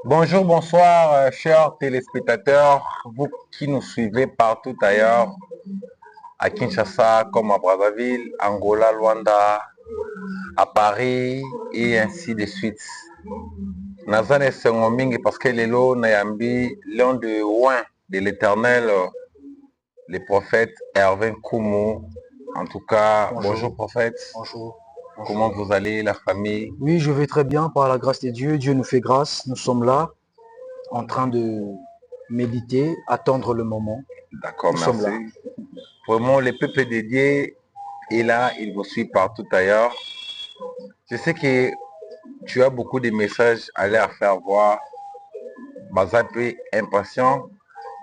Bonjour, bonsoir, chers téléspectateurs, vous qui nous suivez partout ailleurs, à Kinshasa, comme à Brazzaville, Angola, Luanda, à Paris, et ainsi de suite. Nazane Sengomingi, parce que Lelo Nayambi, l'un de loin de l'éternel, le prophète Hervé Koumou. En tout cas, bonjour Bonjour, prophète, bonjour, comment bonjour. vous allez, la famille? Oui, je vais très bien par la grâce de Dieu. Dieu nous fait grâce. Nous sommes là en train de méditer, attendre le moment. D'accord, Nous sommes merci. là. Vraiment, le peuple dédié est là, il vous suit partout ailleurs. Je sais que tu as beaucoup de messages à leur faire voir. Baza pe impatient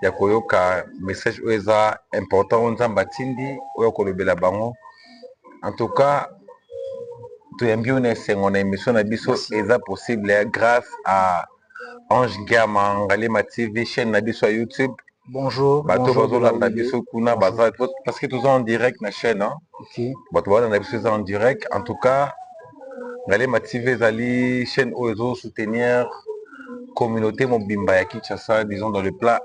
ya koyoka message oyo eza important oyo nzambe atindi oyo kolobela bango. En tout cas, toyambi oyo na esengo na émission na biso Merci. eza possible grâce à Ange Ngama Ngalema TV chaîne na biso ya YouTube. Bonjour, Bato bonjour de là où bazolanda il est. biso kuna Bonjour. baza parce que toza en direct na chaîne hein? Ok. Bato balanda biso eza en direct. En tout cas, Ngalema TV ezali chaîne oyo ezosoutenir communauté mobimba ya Kinshasa, disons dans le plan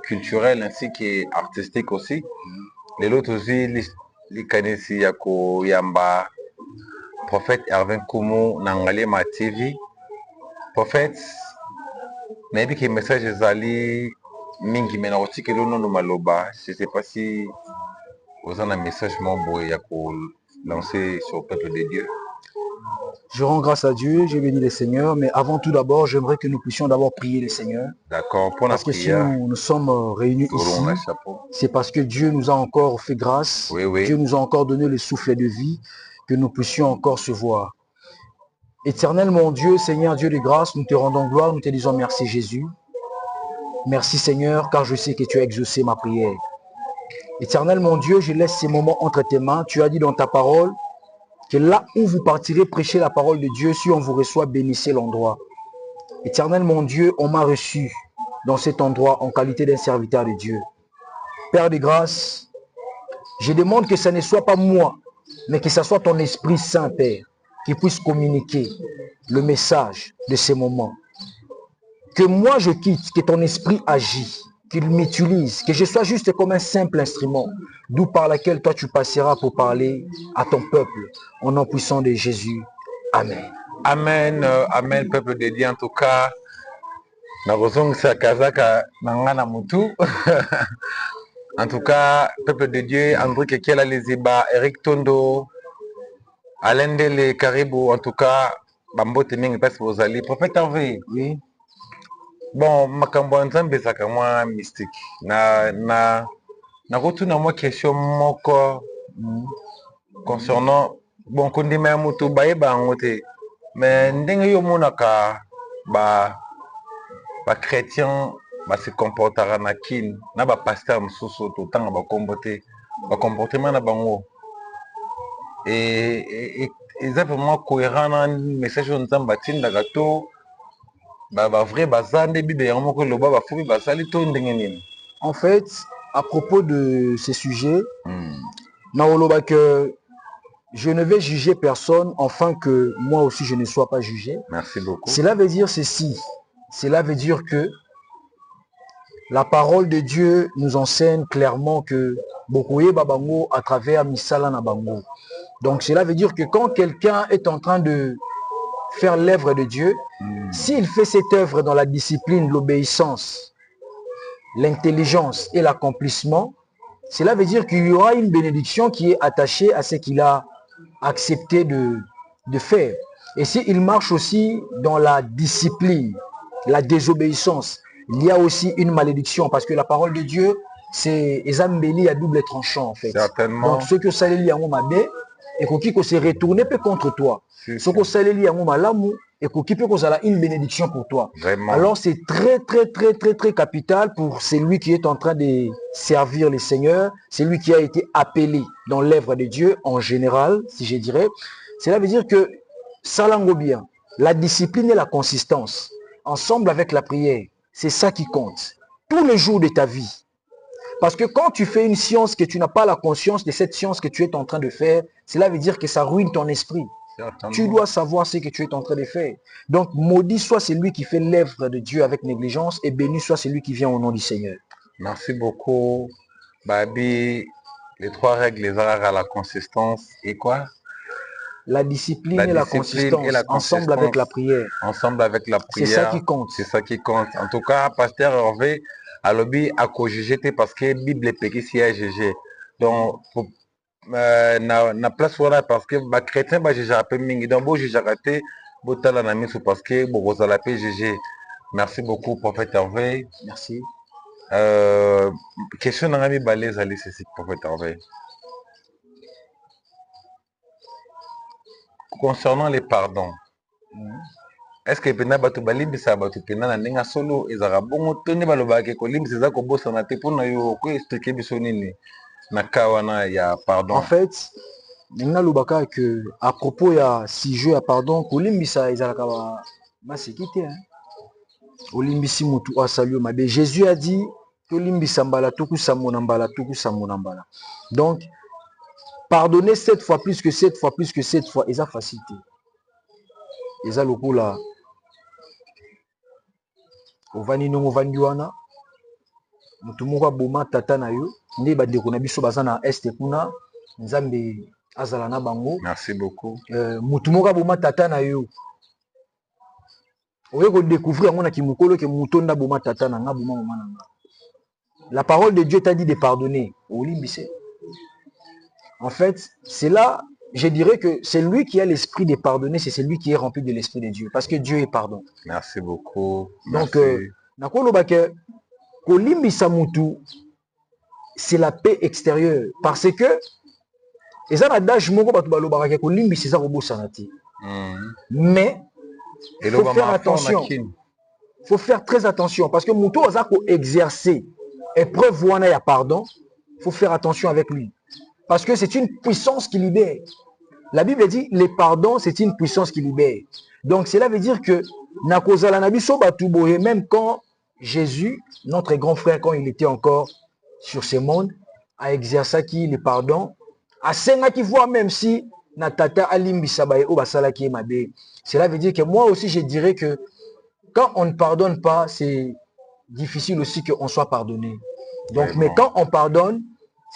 culturel ainsi qu'artistique aussi. Lelo tozwi likanisi ya koyamba prophète Hervé Koumou na Ngalema TV. Prophète, nayebi ke message ezali mingi me na kotikela nono maloba. Je sais pas si oza na message mo boye ya kolancer sur le peuple de Dieu. Je rends grâce à Dieu, je bénis le Seigneur, mais avant tout d'abord, j'aimerais que nous puissions d'abord prier le Seigneur. D'accord, pour la Parce que si prière, nous sommes réunis selon ici, la chapeau. c'est parce que Dieu nous a encore fait grâce. Oui, oui. Dieu nous a encore donné le souffle de vie, que nous puissions encore se voir. Éternel mon Dieu, Seigneur Dieu de grâce, nous te rendons gloire, nous te disons merci Jésus. Merci Seigneur, car je sais que tu as exaucé ma prière. Éternel mon Dieu, je laisse ces moments entre tes mains. Tu as dit dans ta parole que là où vous partirez prêcher la parole de Dieu, si on vous reçoit, bénissez l'endroit. Éternel mon Dieu, on m'a reçu dans cet endroit en qualité d'un serviteur de Dieu. Père de grâce, je demande que ce ne soit pas moi, mais que ce soit ton Esprit Saint, Père, qui puisse communiquer le message de ces moments. Que moi je quitte, que ton esprit agit, qu'il m'utilise, que je sois juste comme un simple instrument, d'où par laquelle toi tu passeras pour parler à ton peuple, au nom puissant de Jésus. Amen. Amen, amen, peuple de Dieu. En tout cas, nakozongisa kazaka na nga na mutu. En tout cas, peuple de Dieu, André Kekela Leziba, Eric Tondo, Alain Dele, Karibu, en tout cas, bambote mingi pasi bozali. Prophète Hervé, Oui. bon, makambo ya nzambe ezalaka mwa mystique. Nakotuna mwa question moko concernant bon kondima ya mutu bayeba yango te. Mais ndenge yo omonaka bachrétien base comportaka na kini na bapaster mosusu totanga bakombo te bacomportement na bango eza vraiment cohérent na message oyo nzambe atindaka to bavrai baza nde bible yango moko eloba bafubi bazali to ndenge nini? En fait, à propos de ce sujet, naoloba que je ne vais juger personne afin que moi aussi je ne sois pas jugé. Merci beaucoup. Cela veut dire ceci. Cela veut dire que la parole de Dieu nous enseigne clairement que Bokoye Babango à travers Misala Nabango. Donc cela veut dire que quand quelqu'un est en train de faire l'œuvre de Dieu, s'il fait cette œuvre dans la discipline, l'obéissance, l'intelligence et l'accomplissement, cela veut dire qu'il y aura une bénédiction qui est attachée à ce qu'il a accepté de faire. Et s'il marche aussi dans la discipline, la désobéissance, il y a aussi une malédiction parce que la parole de Dieu, c'est Ezambeli à double tranchant en fait. Certainement. Donc ceux que Saleli a mabé, et qui se retourner peut contre toi. Ceux que Saleli a malamu, et qui peut causer une bénédiction pour toi. Vraiment. Alors c'est très capital pour celui qui est en train de servir le Seigneur, celui qui a été appelé dans l'œuvre de Dieu en général, si je dirais. Cela veut dire que salango bien, la discipline et la consistance, ensemble avec la prière, c'est ça qui compte. Tous les jours de ta vie. Parce que quand tu fais une science que tu n'as pas la conscience de cette science que tu es en train de faire, cela veut dire que ça ruine ton esprit. Tu dois savoir ce que tu es en train de faire. Donc, maudit soit celui qui fait l'œuvre de Dieu avec négligence et béni soit celui qui vient au nom du Seigneur. Merci beaucoup. Babi, les 3 règles, les arts à la consistance et quoi? La discipline et la consistance, ensemble avec la prière. Ensemble avec la prière. C'est ça qui compte. C'est ça qui compte. En tout cas, pasteur Hervé, à l'objet à co-juger parce que la Bible est péquée si à juger. Donc, na place voilà parce que les chrétiens, j'ai appelé mingi. Donc, bon, j'ai raté, botala na misu parce que bon, vous allez juger. Merci beaucoup, prophète Hervé. Merci. Question n'a pas balèze à l'ICC, prophète Hervé. Concernant les pardons, est-ce que pena bato balimbisa bato pena na ndenge solo ezaka bongo to nde balobaka kolimbisa eza kobosana te mpona yo ko expliquer biso nini na ka wana ya pardon? En fait, ndenge lobaka que à propos ya sujet ya pardon kolimbisa ezalaka maseki te olimbisi mutu asali mabe. Jésus a dit tolimbisa mbala tokusa mona mbala tokusa mona mbala. Donc pardonner 7 fois plus que 7 fois plus que 7 fois, eza facilité. Eza lokola ovani nongo vandi wana mutu moko aboma tata na yo nde bandeko na biso baza na este kuna nzambe azala na bango. Merci beaucoup. Mutu moko aboma tata na yo oye ko découvrir yango na kimokolo ke muto nda boma tata na nga boma mama na nga. La parole de Dieu t'a dit de pardonner. Olimbise. En fait, c'est là, je dirais que c'est lui qui a l'esprit de pardonner, c'est celui qui est rempli de l'esprit de Dieu. Parce que Dieu est pardon. Merci beaucoup. Donc, c'est la paix extérieure. Parce que, mais, il faut faire attention. Il faut faire très attention. Parce que Moutou a exercer épreuve où on a pardon, il faut faire attention avec lui. Parce que c'est une puissance qui libère. La Bible dit, les pardons, c'est une puissance qui libère. Donc, cela veut dire que, même quand Jésus, notre grand frère, quand il était encore sur ce monde, a exercé qui le pardon, à Senga qui voit même si Natata Alimbi Sabaye ou Basala qui est mabé. Cela veut dire que moi aussi, je dirais que quand on ne pardonne pas, c'est difficile aussi qu'on soit pardonné. Donc, mais quand on pardonne,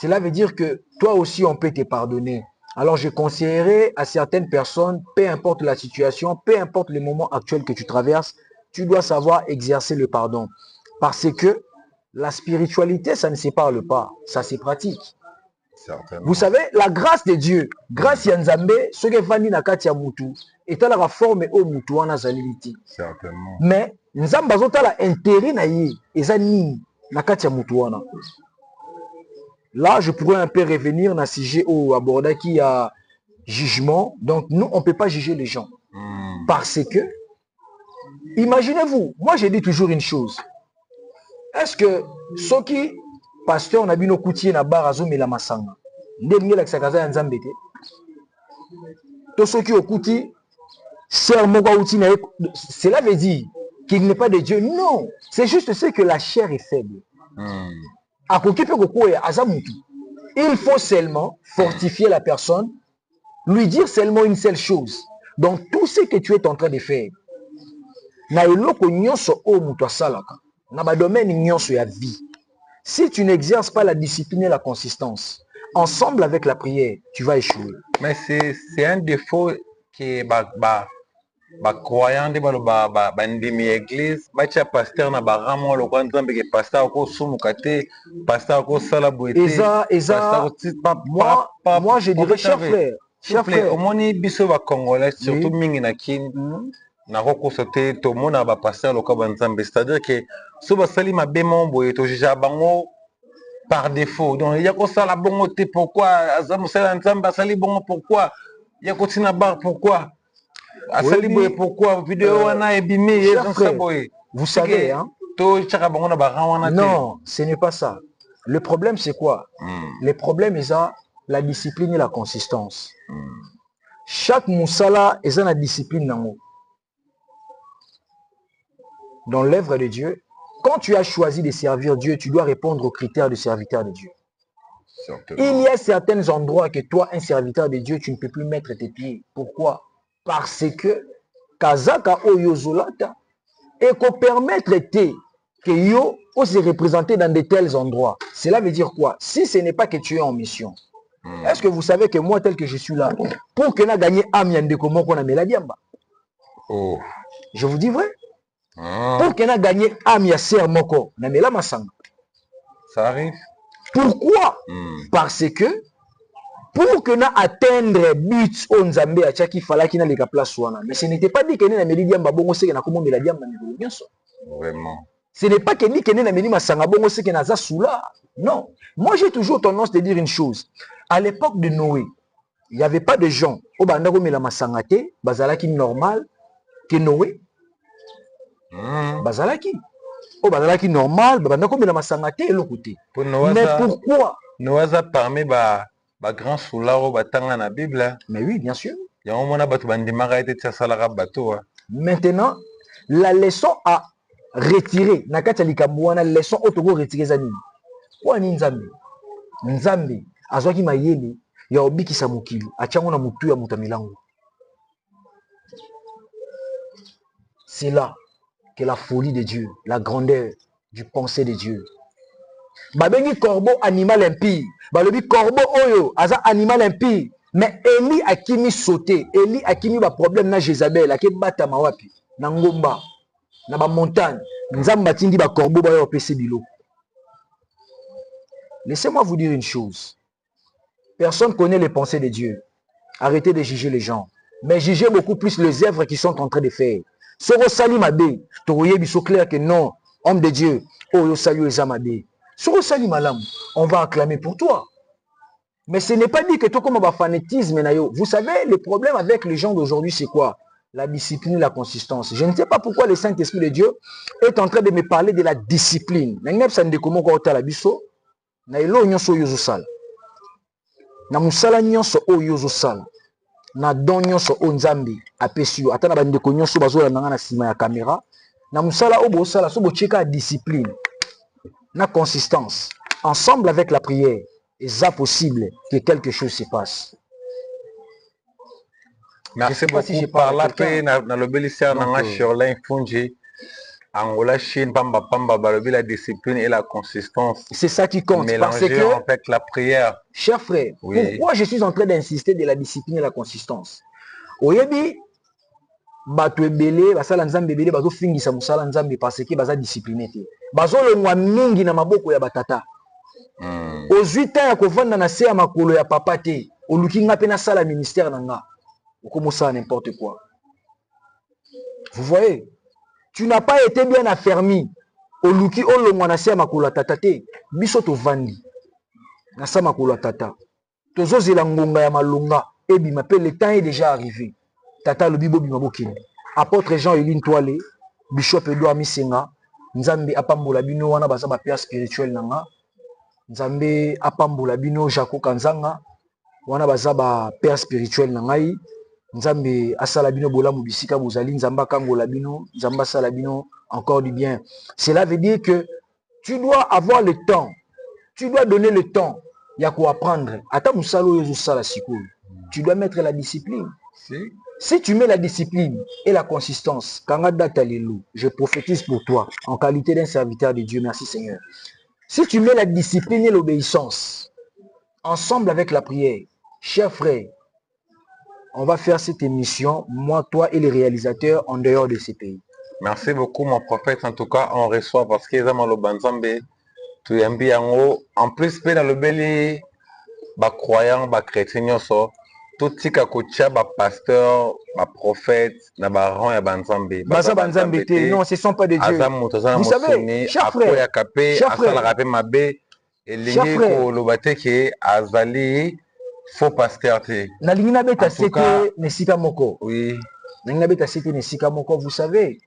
cela veut dire que toi aussi, on peut te pardonner. Alors, je conseillerais à certaines personnes, peu importe la situation, peu importe le moment actuel que tu traverses, tu dois savoir exercer le pardon. Parce que la spiritualité, ça ne se parle pas, ça se pratique. Certainement. Vous savez, la grâce de Dieu, grâce à Nzambe, ce que Vani Nakatia Moutou, est à la forme au Moutou en Azaliliti. Certainement. Mais, Nzamba Zota la intérêt na yi, Ezani Nakatia Moutouana. Là, je pourrais un peu revenir dans le sujet où aborder qui a jugement. Donc, nous, on ne peut pas juger les gens. Parce que, imaginez-vous, moi, j'ai dit toujours une chose. Est-ce que ceux qui, pasteur, on a vu nos coutiers na barazo mais la masanga. Cela veut dire qu'il n'est pas de Dieu. Non, c'est juste ce que la chair est faible. Il faut seulement fortifier la personne, lui dire seulement une seule chose. Donc tout ce que tu es en train de faire, si tu n'exerces pas la discipline et la consistance, ensemble avec la prière, tu vas échouer. Mais c'est un défaut que croyant de ndimi église bacha pasteur na baramo lo kwa nzambe ke pasteur ko sumuka te pasteur ko sala boete moi je dirais cher frère omoni biso ba congolais surtout mingi na kin na ko sote to mona ba pasteur lo kwa nzambe, c'est-à-dire que so ba sali mabe mombo et to jija bango par défaut. Donc il y a ko sala bongo te, pourquoi azamu sala nzambe sali bongo, pourquoi il y a ko tina bar, pourquoi oui, pourquoi vidéo vous savez, hein? Non, ce n'est pas ça. Le problème, c'est quoi? Le problème, c'est la discipline et la consistance. Chaque moussala est la discipline. Dans l'œuvre de Dieu, quand tu as choisi de servir Dieu, tu dois répondre aux critères de serviteur de Dieu. Certainement. Il y a certains endroits que toi, un serviteur de Dieu, tu ne peux plus mettre tes pieds. Pourquoi? parce que kazaka oyo zolata et qu'on permettre que yo se représenter dans de tels endroits. Cela veut dire quoi? Si ce n'est pas que tu es en mission, est-ce que vous savez que moi, tel que je suis là, pour que na gagné Amiande comment qu'on a mis la diamba? Oh. Je vous dis vrai. Pour que na gagné Amia Ser Moko, na mis la masanga. Ça arrive. Pourquoi? Parce que pour que na atteindre but on Nzambe a tchaki fala ki na leka place wana. Mais ce n'était pas dit que na meli diamba bongo se que na komo mela diamba na bien sûr. Vraiment. Ce n'est pas que ni que na meli masanga bongo se que na za soula. Non. Moi j'ai toujours tendance de dire une chose. À l'époque de Noé, il n'y avait pas de gens au bandako mela masangate, bazalaki normal que Noé. Bazalaki. Au bandaki normal, bandako mela masangate et l'autre côté. Mais pourquoi? Noé a parmi ba grand soularo batanga na Bible. Mais oui, bien sûr. Maintenant, la leçon à retirer, nakati likambuana leçon otogo retirer zanini. Kwa ni Nzambe? Nzambe azwaki mayele ya obikisa mokili, achango na mutu ya mutamilango. C'est là que la folie de Dieu, la grandeur du pensée de Dieu. Babengi corbeau animal impie. Balobi corbeau oyo aza animal impie. Mais Eli akimi sauté. Eli akimi ba problème na Jézabel. Ake bata mawapi. Na ngomba. Na ba montagne. Nzamba tindi ba corbeau ba yo pese bilo. Laissez-moi vous dire une chose. Personne connaît les pensées de Dieu. Arrêtez de juger les gens. Mais jugez beaucoup plus les œuvres qu'ils sont en train de faire. Soro sali mabe. Toroye biso clair que non. Homme de Dieu. Oyo sali eza mabe. Sur Sali Malam, on va acclamer pour toi. Mais ce n'est pas dit que toi, comme un fanatisme, vous savez, le problème avec les gens d'aujourd'hui, c'est quoi? La discipline, la consistance. Je ne sais pas pourquoi le Saint-Esprit de Dieu est en train de me parler de la discipline. Na ilo nyonso oyo ozosala. Na musala nyonso oyo ozosala. Na don nyonso o Nzambe apesi yo. Ata na bandeko nyonso bazolanda na sima ya caméra. Na musala oyo bosala so bocheka discipline. La consistance, ensemble avec la prière, et ça possible que quelque chose se passe. Merci beaucoup. Si par là, dans le Bélissia, on a sur l'infonji, Angola, Chine, Pamba, Pamba, Balobi, la discipline et la consistance. C'est ça qui compte. Parce que, avec la prière. Cher frère, oui. Pourquoi je suis en train d'insister de la discipline et la consistance? Oyebi, bato ebele basala Nzambe ebele bazo fingisa musala Nzambe parce que baza discipliné te. Bazo longwa mingi na maboko ya batata. Ozwi temps ya kovanda na se ya makolo ya papa te. Oluki nga pe na sala ministère na nga. Okomosa n'importe quoi. Vous voyez? Tu n'as pas été bien affermi. Oluki olongwa na se ya makolo ya tata te. Biso to vandi. Na sa makolo ya tata. Tozo zela ngonga ya malonga. Ebi ma pe le temps est déjà arrivé. Tata le bibo bimabokini. Apôtre Jean-Éline Toile, Bishop Edouard Misenga, Nzambe apambola bino wana baza ba père spirituel nanga. Nzambe apambola bino Jaco Kanzanga, wana baza ba père spirituel nangai. Nzambe asala bino bolamu bisika bozali, Nzamba kangola bino, Nzamba sala bino encore du bien. Cela veut dire que tu dois avoir le temps. Tu dois donner le temps. Ya ko apprendre. Ata musalo yozo sala sikoyo. Tu dois mettre la discipline. Si tu mets la discipline et la consistance, je prophétise pour toi en qualité d'un serviteur de Dieu. Merci Seigneur. Si tu mets la discipline et l'obéissance ensemble avec la prière, chers frères, on va faire cette émission, moi, toi et les réalisateurs en dehors de ces pays. Merci beaucoup mon prophète. En tout cas, on reçoit parce qu'ils ont le banzambe. En plus, dans le belé, croyant, chrétien, tout ce qui est pasteur, prophète, nabaran et banzambe. Non, ce ne sont pas des dieux. Vous savez, cher frère, faux pasteur. Oui. Vous savez,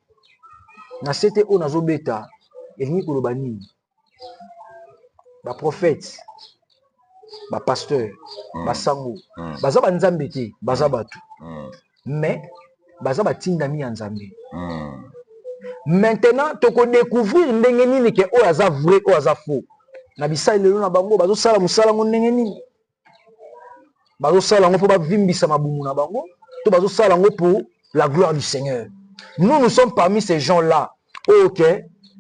prophète. Ba pasteur, ba sango, baza ba nzambe te, baza batu. Mais baza ba tindami ya nzambe. Maintenant, toko découvrir ndenge nini ke o aza vrai, o aza faux. Na bisa lelo na bango bazo sala musala ngo ndenge nini. Bazo sala ngo po ba vimbisa mabumu na bango. to bazo sala ngo pour la gloire du Seigneur. Nous sommes parmi ces gens-là. OK.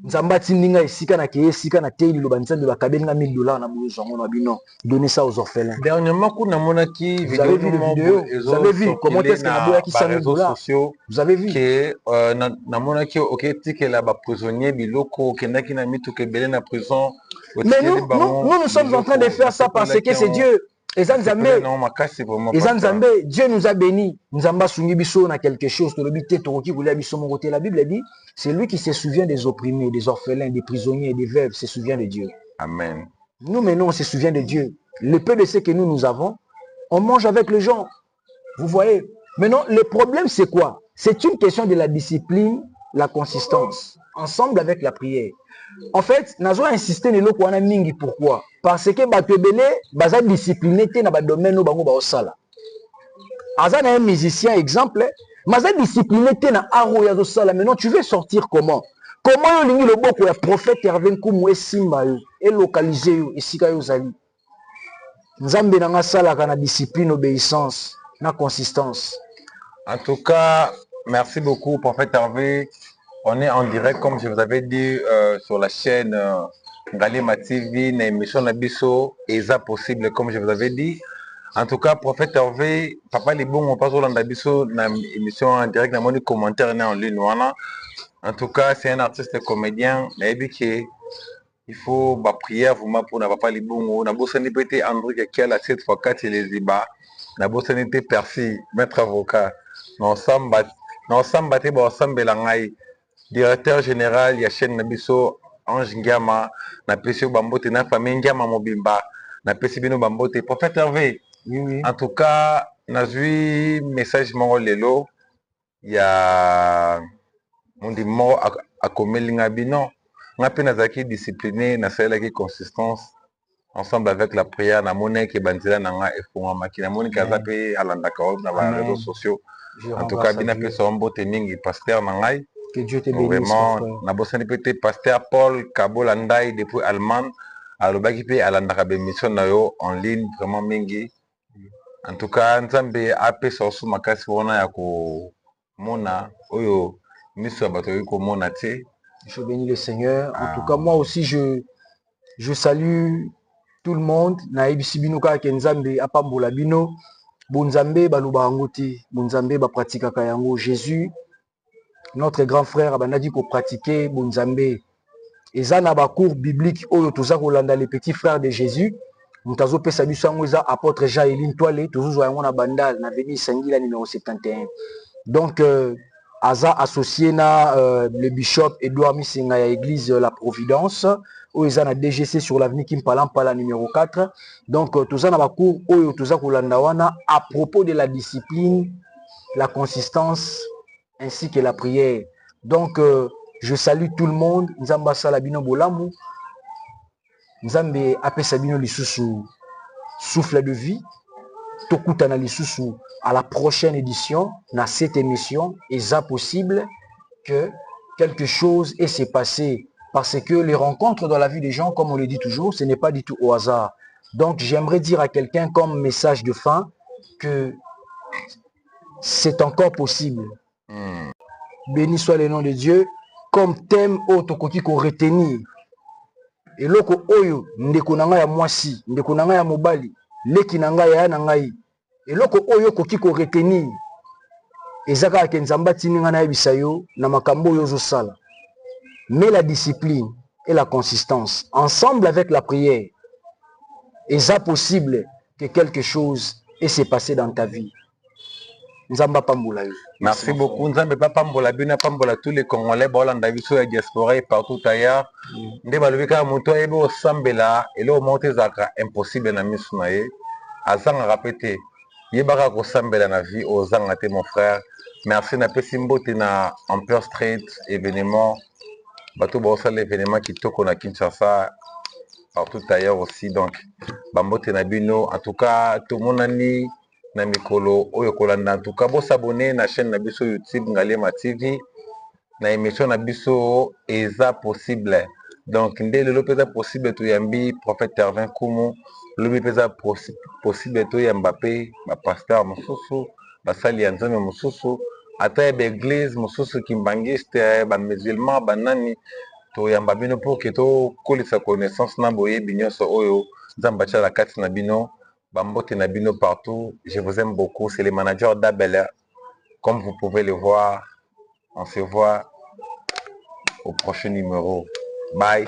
Nzamba tindinga esika na keye esika na teili lo banzambe bakabenga $1000 na bozongo na bino. Donnez ça aux orphelins. Dernièrement, kuna monaki vous avez vu les vidéos, vous avez vu comment est-ce que na boya ki $100,000 vous avez vu que na monaki OK tikela ba prisonnier biloko kendaki na mitu ke belé na prison. Mais nous sommes en train de faire ça parce que c'est Dieu. Dieu nous a bénis. Nous avons soumis biso na quelque chose. La Bible dit, c'est lui qui se souvient des opprimés, des orphelins, des prisonniers, des veuves, se souvient de Dieu. Amen. Nous maintenant, on se souvient de Dieu. Le peu de ce que nous avons, on mange avec les gens. Vous voyez. Maintenant, le problème, c'est quoi? C'est une question de la discipline, la consistance, ensemble avec la prière. En fait, nazo insister nelo ko wana mingi pourquoi? Parce que bato ebele baza discipliné te na ba domaine no bango ba osala. Aza na un musicien exemple, baza discipliné te na aro ya zo sala. Maintenant tu veux sortir comment? Comment yo lingi le boko ya prophète Hervé Nkumu esimba yo et localiser yo esika yo zali. Nzambe na nga sala kana discipline, obéissance, na consistance. En tout cas, merci beaucoup prophète Hervé. On est en direct, comme je vous avais dit, sur la chaîne Ngalema TV, une émission Nabiso, et ça possible, comme je vous avais dit. En tout cas, prophète Hervé, papa les bons, on passe au Nabiso, une émission en direct, dans mon commentaire en ligne. En tout cas, c'est un artiste comédien, il faut prier vous pour ne pas les bons. On a besoin de péter André qui a la 7 fois 4 et les Iba. On a besoin de Percy, maître avocat. Nous sommes battus, directeur général ya chaîne Nabiso Ange Ngama na pesi bambote na famille Ngama Mobimba na pesi bino bambote prophète Hervé. Oui. En tout cas nazui message mongo lelo ya mundi mo akomelinga bino ngapi nazaki discipliné na sala ki consistance ensemble avec la prière na mona ke banzela nanga efonga makina moni kaza pe alandaka na ba réseaux sociaux. En tout cas bina pesa mbote mingi pasteur nangai. Que Dieu te bénisse. Vraiment, na bosani pété pasteur Paul Kabolandai depuis Allemagne, alobaki pe alandaka be mission na yo en ligne vraiment mingi. En tout cas, nzambe ape sosu makasi wana ya ko mona oyo miso bato ko mona te. Je bénis le Seigneur. En tout cas, moi aussi je salue tout le monde. Na ebisi bino ka ke nzambe apambola bino. Bonzambe baluba ngoti, bonzambe ba pratika ka yango Jésus. Notre grand frère Abanadi ko pratiquer Bonzambe. Eza na ba cours biblique oyo toza kolanda les petits frères de Jésus. Mutazo pesa biso yango eza apôtre Jean-Éline Toile, tozo yango na bandal na avenue Sangila numéro 71. Donc aza associé na le bishop Edouard Misinga ya église La Providence oyo eza na DGC sur l'avenue Kimpala numéro 4. Donc toza na ba cours oyo toza kolanda wana à propos de la discipline, la consistance ainsi que la prière. Donc, je salue tout le monde. Nzamba salabino bolamu. Nzambe apesa bino lisusu souffle de vie. Tokutana lisusu à la prochaine édition, dans cette émission. Et ça possible que quelque chose ait s'est passé. Parce que les rencontres dans la vie des gens, comme on le dit toujours, ce n'est pas du tout au hasard. Donc, j'aimerais dire à quelqu'un comme message de fin que c'est encore possible. Béni soit le nom de Dieu. Comme thème otokoki ko retenir. Et loko oyo ndeko nanga ya mwasi, ndeko nanga ya mobali, leki nanga ya nangai. Et loko oyo koki ko retenir. Ezaka ke nzamba tininga na yebisa yo na makambo oyo zo sala. Mais la discipline et la consistance ensemble avec la prière. Et ça possible que quelque chose ait s'est passé dans ta vie. Merci beaucoup. Nzambe pambola bina pambola tous les Congolais bolanda biso ya diaspora et partout ailleurs. Nde balobika moto ebo sambela elo monte zaka impossible na misu na ye. Azanga répéter. Yebaka ko sambela na vie ozanga te mon frère. Merci na pesi mbote na Empire Street événement. Bato bosa l'événement qui toko na Kinshasa partout ailleurs aussi donc bambote na bino en tout cas tout le monde ni na mikolo oyo kolanda en tout cas bo s'abonner na chaîne na biso YouTube Ngalema TV na émission na biso eza possible donc ndé lelo peza possible to yambi prophète Hervé Nkumu lobi peza possible to yamba pe ba pasteur mosusu basali ya nzambe mosusu ata ya baeglise mosusu kimbangiste bamusulman banani toyamba bino mpo ke tokolisa connaissance na boyebi nyonso oyo nzambe atia na kati na bino bambote na bino partout. Je vous aime beaucoup, c'est le manager d'Abel. Comme vous pouvez le voir, on se voit au prochain numéro. Bye.